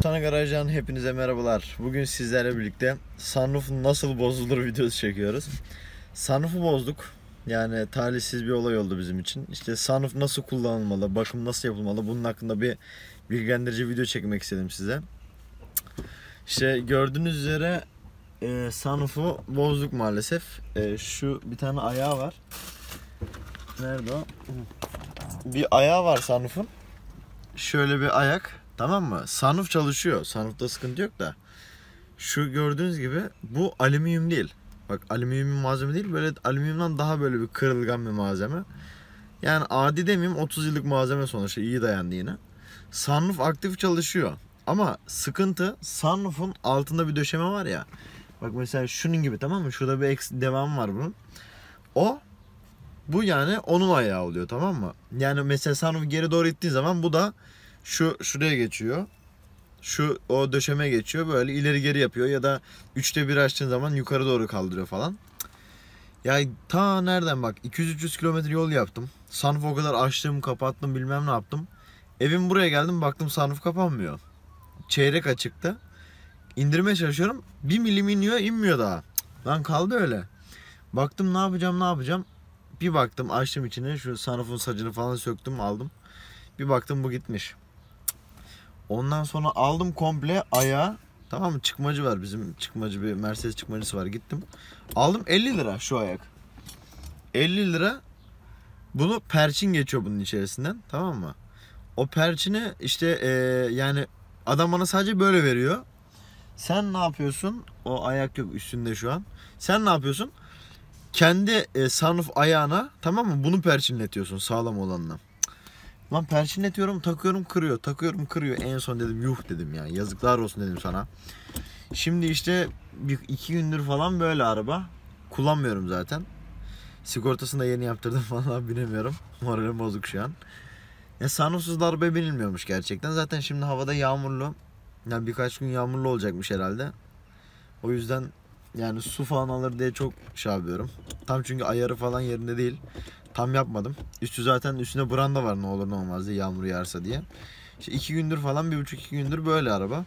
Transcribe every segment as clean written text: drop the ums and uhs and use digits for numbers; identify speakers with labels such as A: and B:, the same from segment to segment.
A: Vatan Garaj'dan hepinize merhabalar. Bugün sizlerle birlikte sunroof nasıl bozulur videosu çekiyoruz. Sunroof'u bozduk. Yani talihsiz bir olay oldu bizim için. İşte sunroof nasıl kullanılmalı, bakım nasıl yapılmalı, bunun hakkında bir bilgilendirici video çekmek istedim size. İşte gördüğünüz üzere sunroof'u bozduk maalesef. Şu bir tane ayağı var. Nerede o? Bir ayağı var sunroof'un. Şöyle bir ayak. Tamam mı? Sunroof çalışıyor. Sunroof'ta sıkıntı yok da. Şu gördüğünüz gibi bu alüminyum değil. Bak, alüminyum bir malzeme değil. Böyle alüminyumdan daha böyle bir kırılgan bir malzeme. Yani adi demeyeyim, 30 yıllık malzeme sonuçta, iyi dayandı yine. Sunroof aktif çalışıyor. Ama sıkıntı, sunroof'un altında bir döşeme var ya. Bak mesela şunun gibi, tamam mı? Şurada bir devam var bunun. Bu yani onun ayağı oluyor, tamam mı? Yani mesela sunroof geri doğru ittiğin zaman bu da şuraya geçiyor. O döşeme geçiyor, böyle ileri geri yapıyor ya da 3'te 1 açtığın zaman yukarı doğru kaldırıyor falan. Ya ta nereden bak 200-300 kilometre yol yaptım. Sunroof o kadar açtım, kapattım, bilmem ne yaptım. Evim buraya geldim, baktım sunroof kapanmıyor. Çeyrek açıkta. İndirmeye çalışıyorum. 1 milim iniyor, inmiyor daha. Lan kaldı öyle. Baktım ne yapacağım. Bir baktım, açtım içine, şu sunroof'un sacını falan söktüm, aldım. Bir baktım bu gitmiş. Ondan sonra aldım komple ayağı. Tamam mı? Çıkmacı var, bizim çıkmacı, bir Mercedes çıkmacısı var, gittim. Aldım 50 lira şu ayak. 50 lira. Bunu perçin geçiyor bunun içerisinden, tamam mı? O perçini işte yani adam bana sadece böyle veriyor. Sen ne yapıyorsun? O ayak yok üstünde şu an. Sen ne yapıyorsun? Kendi sunroof ayağına, tamam mı, bunu perçinletiyorsun sağlam olanla. Lan perçinletiyorum, takıyorum kırıyor, takıyorum kırıyor. En son dedim yuh dedim ya, yazıklar olsun dedim sana. Şimdi işte 2 gündür falan böyle araba. Kullanmıyorum zaten. Sigortasını da yeni yaptırdım falan, binemiyorum. Moralim bozuk şu an. Ya sunroofsuz da arabaya binilmiyormuş gerçekten. Zaten şimdi havada yağmurlu. Yani birkaç gün yağmurlu olacakmış herhalde. O yüzden yani su falan alır diye çok şey yapıyorum. Tam çünkü ayarı falan yerinde değil. Tam yapmadım. Üstü zaten, üstüne branda var ne olur ne olmaz diye, yağmur yağarsa diye. İşte 2 gündür falan, 1,5-2 gündür böyle araba.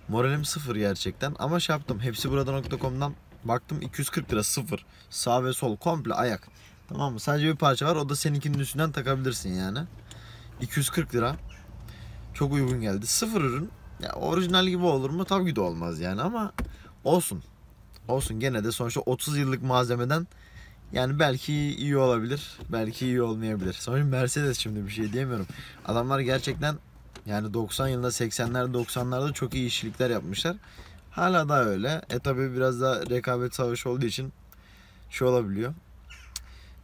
A: Moralim sıfır gerçekten. Ama şey yaptım. Hepsiburada.com'dan baktım, 240 lira sıfır. Sağ ve sol komple ayak. Tamam mı? Sadece bir parça var. O da seninkinin üstünden takabilirsin yani. 240 lira. Çok uygun geldi. Sıfır ürün. Ya orijinal gibi olur mu? Tabii ki de olmaz yani, ama olsun. Olsun, gene de sonuçta 30 yıllık malzemeden yani belki iyi olabilir, belki iyi olmayabilir. Sonuçta Mercedes, şimdi bir şey diyemiyorum. Adamlar gerçekten yani 90 yılında, 80'lerde 90'larda çok iyi işçilikler yapmışlar. Hala da öyle. Tabi biraz da rekabet savaşı olduğu için şey olabiliyor.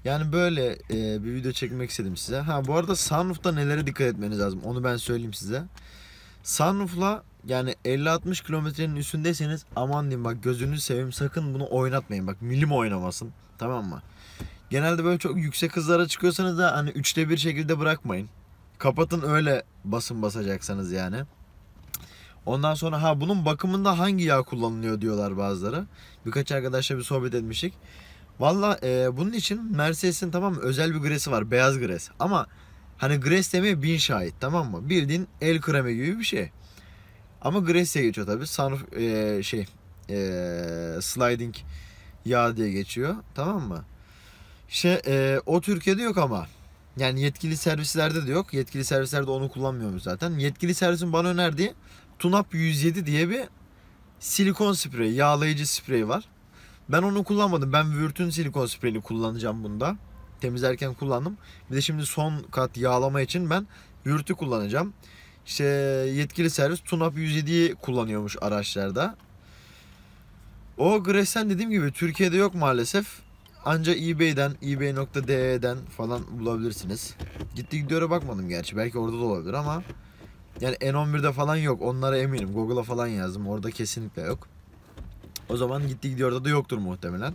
A: Yani böyle bir video çekmek istedim size. Ha, bu arada sunroof'ta nelere dikkat etmeniz lazım onu ben söyleyeyim size. Sunroof'la yani 50-60 kilometrenin üstündeyseniz aman diyeyim, bak gözünüzü seveyim, sakın bunu oynatmayın. Bak milim oynamasın, tamam mı? Genelde böyle çok yüksek hızlara çıkıyorsanız da hani 3'te 1 şekilde bırakmayın. Kapatın, öyle basacaksanız yani. Ondan sonra bunun bakımında hangi yağ kullanılıyor diyorlar bazıları. Birkaç arkadaşla bir sohbet etmiştik. Valla bunun için Mercedes'in, tamam mı, özel bir gresi var, beyaz gres. Ama hani gres demeye bin şahit, tamam mı? Bildiğin el kremi gibi bir şey. Ama gres diye geçiyor tabi. Sunroof sliding yağ diye geçiyor, tamam mı? O Türkiye'de yok ama. Yani yetkili servislerde de yok. Yetkili servislerde onu kullanmıyormuş zaten. Yetkili servisin bana önerdiği Tunap 107 diye bir silikon sprey, yağlayıcı sprey var. Ben onu kullanmadım. Ben Würth'ün silikon spreyini kullanacağım bunda. Temizlerken kullandım. Bir de şimdi son kat yağlama için ben Würth'ü kullanacağım. İşte yetkili servis Tunap 107'yi kullanıyormuş araçlarda. O Gresen dediğim gibi Türkiye'de yok maalesef. Ancak eBay'den, ebay.de'den falan bulabilirsiniz. Gidiyor'a bakmadım gerçi. Belki orada da olabilir ama yani N11'de falan yok. Onlara eminim. Google'a falan yazdım. Orada kesinlikle yok. O zaman Gidiyor'da da yoktur muhtemelen.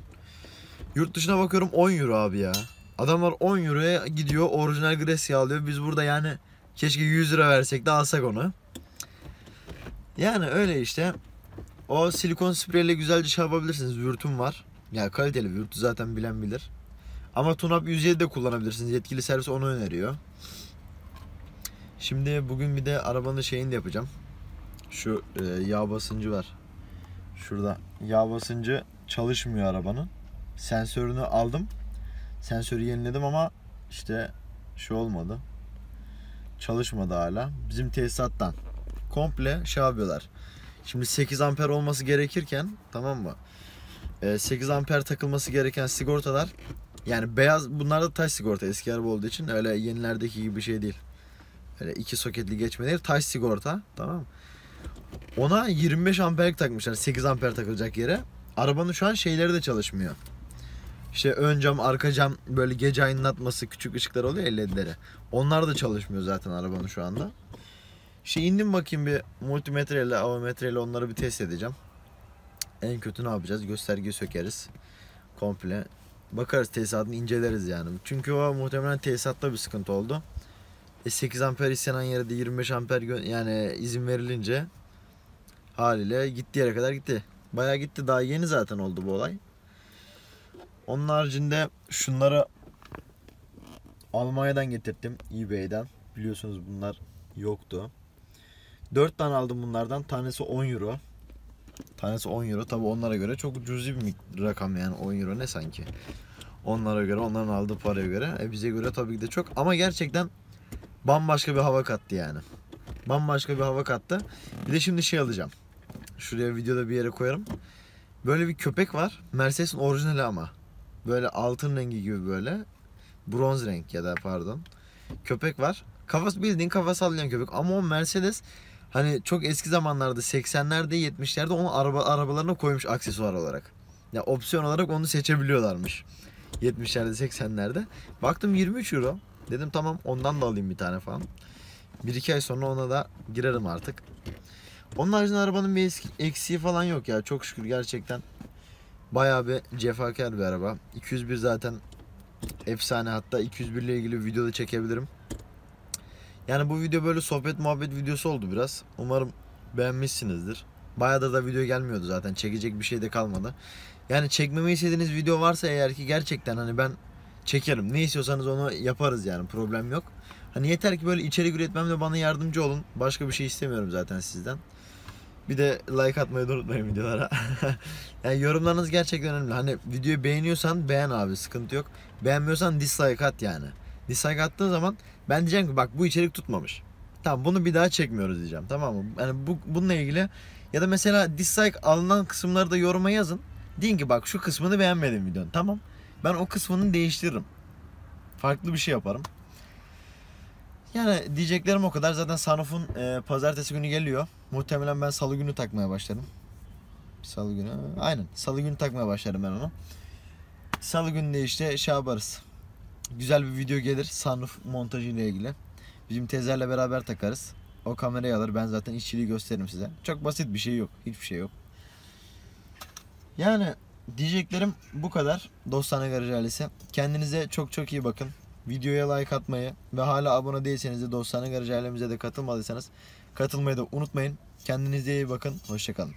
A: Yurt dışına bakıyorum 10 euro abi ya. Adamlar 10 euroya gidiyor, orijinal gres yağlıyor. Biz burada yani keşke 100 lira versek de alsak onu. Yani öyle işte. O silikon spreyle güzelce şey yapabilirsiniz. Würth'üm var. Ya kaliteli Würth'ü zaten bilen bilir. Ama Tunap 107 de kullanabilirsiniz. Yetkili servis onu öneriyor. Şimdi bugün bir de arabanın şeyini de yapacağım. Şu yağ basıncı var. Şurada yağ basıncı çalışmıyor arabanın. Sensörünü aldım. Sensörü yeniledim ama işte şu olmadı. Çalışmadı hala. Bizim tesisattan komple şey yapıyorlar. Şimdi 8 amper olması gerekirken, tamam mı? 8 amper takılması gereken sigortalar, yani beyaz, bunlar da taş sigorta, eski araba olduğu için öyle yenilerdeki gibi bir şey değil. Öyle iki soketli geçme değil, taş sigorta, tamam mı? Ona 25 amperlik takmışlar 8 amper takılacak yere. Arabanın şu an şeyleri de çalışmıyor. İşte ön cam, arka cam, böyle gece aydınlatması, küçük ışıklar oluyor ya, ledleri. Onlar da çalışmıyor zaten arabanın şu anda. İşte indim bakayım, bir multimetreyle, avometreyle onları bir test edeceğim. En kötü ne yapacağız? Göstergeyi sökeriz. Komple. Bakarız, tesisatını inceleriz yani. Çünkü o muhtemelen tesisatta bir sıkıntı oldu. 8 amper istenen yere de 25 amper yani izin verilince haliyle gittiği yere kadar gitti. Bayağı gitti. Daha yeni zaten oldu bu olay. Onun haricinde şunları Almanya'dan getirttim, eBay'den. Biliyorsunuz bunlar yoktu. 4 tane aldım bunlardan. Tanesi 10 euro. Tanesi 10 euro. Tabi onlara göre çok cüzi bir rakam yani. 10 euro ne sanki. Onlara göre, onların aldığı paraya göre. Bize göre tabii ki de çok. Ama gerçekten bambaşka bir hava kattı yani. Bambaşka bir hava kattı. Bir de şimdi şey alacağım. Şuraya videoda bir yere koyarım. Böyle bir köpek var. Mercedes'in orijinali ama. Böyle altın rengi gibi böyle. Bronz renk ya da pardon. Köpek var. Kafası, bildiğin kafa sallayan köpek. Ama o Mercedes hani çok eski zamanlarda 80'lerde 70'lerde onu arabalarına koymuş aksesuar olarak. Ya opsiyon olarak onu seçebiliyorlarmış. 70'lerde 80'lerde. Baktım 23 euro. Dedim tamam, ondan da alayım bir tane falan. 1-2 ay sonra ona da girerim artık. Onun haricinde arabanın bir eksiği falan yok ya. Çok şükür gerçekten. Bayağı bir cefakar bir araba. 201 zaten efsane, hatta 201 ile ilgili bir video da çekebilirim. Yani bu video böyle sohbet muhabbet videosu oldu biraz. Umarım beğenmişsinizdir. Bayağı da video gelmiyordu zaten. Çekecek bir şey de kalmadı. Yani çekmemi istediğiniz video varsa eğer ki, gerçekten hani ben çekerim. Ne istiyorsanız onu yaparız yani, problem yok. Hani yeter ki böyle içerik üretmemde bana yardımcı olun. Başka bir şey istemiyorum zaten sizden. Bir de like atmayı da unutmayın videolara. Yani yorumlarınız gerçekten önemli. Hani videoyu beğeniyorsan beğen abi, sıkıntı yok. Beğenmiyorsan dislike at yani. Dislike attığın zaman ben diyeceğim ki bak, bu içerik tutmamış. Tamam, bunu bir daha çekmiyoruz diyeceğim, tamam mı? Yani bununla ilgili, ya da mesela dislike alınan kısımları da yoruma yazın. Deyin ki bak, şu kısmını beğenmedim videonun. Tamam. Ben o kısmını değiştiririm. Farklı bir şey yaparım. Yani diyeceklerim o kadar. Zaten Sunroof'un pazartesi günü geliyor. Muhtemelen ben salı günü takmaya başlarım. Salı günü. Aynen. Salı günü takmaya başlarım ben onu. Salı günü de işte şey yaparız. Güzel bir video gelir sunroof montajı ile ilgili. Bizim teyzelerle beraber takarız. O kamerayı alır. Ben zaten işçiliği gösteririm size. Çok basit bir şey yok. Hiçbir şey yok. Yani diyeceklerim bu kadar. Dostane Garaj ailesi. Kendinize çok çok iyi bakın. Videoya like atmayı ve hala abone değilseniz de Dostane Garaj ailemize de katılmadıysanız katılmayı da unutmayın. Kendinize iyi bakın. Hoşça kalın.